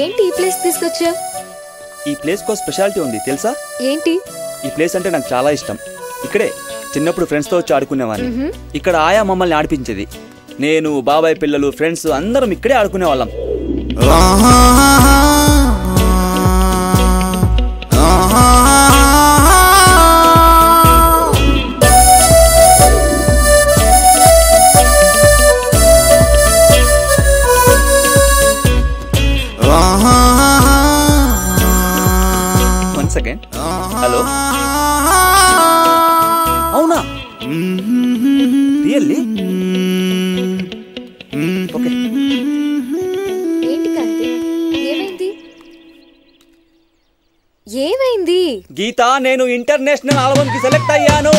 ఏంటి ఈ ప్లేస్ తీసుకొచ్చా? ఈ ప్లేస్ కో స్పెషాలిటీ ఉంది తెలుసా? ఏంటి? ఈ ప్లేస్ అంటే నాకు చాలా ఇష్టం. ఇక్కడే చిన్నప్పుడు ఫ్రెండ్స్తో వచ్చి ఆడుకునేవాడిని. ఇక్కడ ఆయా మమ్మల్ని ఆడిపించేది. నేను, బాబాయ్ పిల్లలు, ఫ్రెండ్స్ అందరం ఇక్కడే ఆడుకునే వాళ్ళం. సెకండ్. హలో, అవునా? రియల్లీ? ఓకే. ఏంటి కార్తీక్, ఏమైంది? ఏమైంది? గీత, నేను ఇంటర్నేషనల్ ఆల్బమ్ కి సెలెక్ట్ అయ్యాను.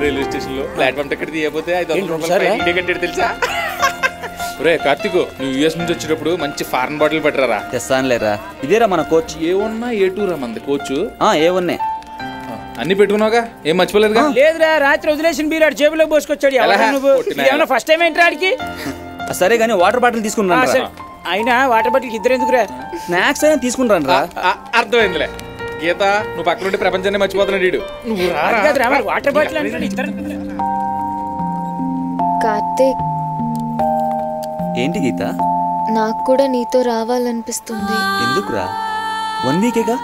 రైల్వే స్టేషన్ లో ప్లాట్ఫామ్ టికెట్ తీయకపోతే 500 రూపాయలు టికెట్ తెలుసా? రే కార్తిక్, నువ్వు యూఎస్ నుంచి వచ్చేటప్పుడు మంచి ఫారెన్ బాటిల్ పెట్టరా? తెస్తానులేరా. ఇదేరా మన కోచ్. A1 A2 రా మంది కోచ్. A1 అన్ని పెట్టుకున్నావుగా, ఏం మర్చిపోలేదుగా? లేదురా, రాత్రి వదిలేసిన బీరాడు జేబులో పోసుకొచ్చాడు. ఫస్ట్ టైం ఏంటి ఆడికి? సరే గానీ వాటర్ బాటిల్ తీసుకున్నా. అయినా వాటర్ బాటిల్ ఇద్దరు ఎందుకురా? స్నాక్స్ అయినా తీసుకుంటాను రా. అర్థమైందిలే. గీత, నువ్వు పక్కన ఉంటే ప్రపంచాన్ని మర్చిపోతున్నాడు. నువ్వు వాటర్ బాటిల్ కార్తీక్, ఏంటి గీత? నాకు కూడా నీతో రావాలనిపిస్తుంది. ఎందుకురా? 1 వీకేగా,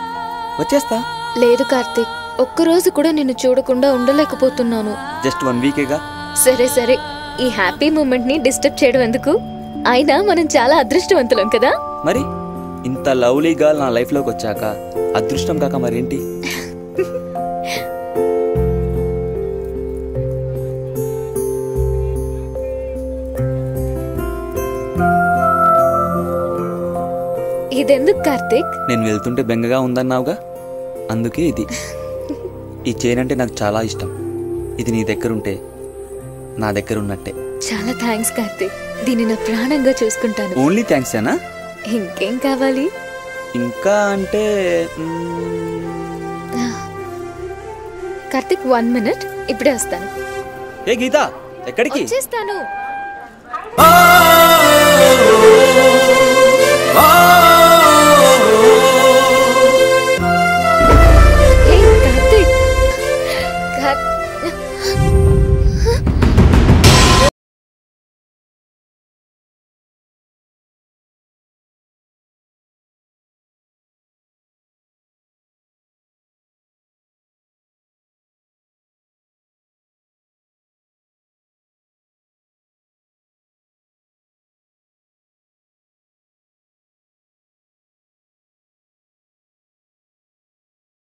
వచ్చేస్తా. లేదు కార్తీక్, ఒక్కరోజు కూడా నిన్ను చూడకుండా ఉండలేకపోతున్నాను. జస్ట్ 1 వీకేగా. సరే సరే, ఈ హ్యాపీ మూమెంట్ ని డిస్టర్బ్ చేయడం ఎందుకు? అయినా మనం చాలా అదృష్టవంతులం కదా. మరి ఇంత లవ్లీ గర్ల్ నా లైఫ్ లోకి వచ్చాక అదృష్టం కాక మరేంటి? ఇదెందుకు కార్తీక్? నేను వెళ్తుంటే బెంగగా ఉందన్నావుగా, అందుకే ఇది. ఈ చైన్ అంటే నాకు చాలా ఇష్టం. ఇది నీ దగ్గరుంటే నా దగ్గర ఉన్నట్టే. చాలా థ్యాంక్స్ కార్తీక్, దీన్ని నా ప్రాణంగా చూసుకుంటాను. ఓన్లీ థ్యాంక్స్ ఏనా? ఇంకేం కావాలి? ఇంకా అంటే కార్తీక్ 1 మినిట్, ఇప్పుడే వస్తాను. ఏ గీత, ఎక్కడికి? వచ్చేస్తాను.